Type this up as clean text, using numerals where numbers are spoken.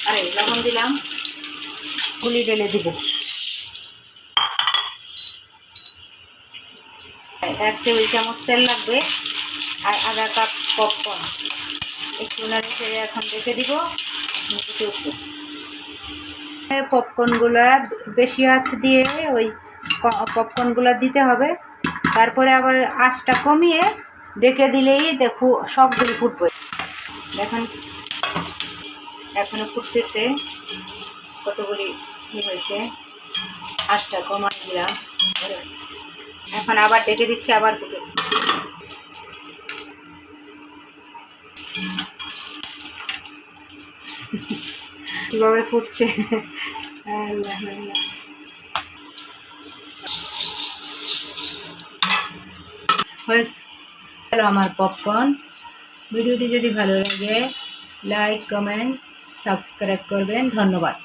আরে লবণ দিলাম, গুলি ঢেলে দিব। 1 টেবিল চামচ তেল লাগবে, আর আধা কাপ পপকর্ন। একটু নাড়ে ছেড়ে এখন রেখে দিব। পপকর্নগুলো বেশি আঁচ দিয়ে ওই পপকর্নগুলো দিতে হবে। তারপরে আবার আঁচটা কমিয়ে ঢেকে দিলেই দেখো সবগুলি ফুটবে। দেখুন এখনো ফুটতেছে, কতগুলি হয়েছে। আঁচটা কমাই দিলাম, এখন আবার ঢেকে দিচ্ছি, আবার ফুটে। কীভাবে ফুটছে, হয়ে গেল আমার পপকর্ন। ভিডিওটি যদি ভালো লাগে লাইক, কমেন্ট, সাবস্ক্রাইব করবেন। ধন্যবাদ।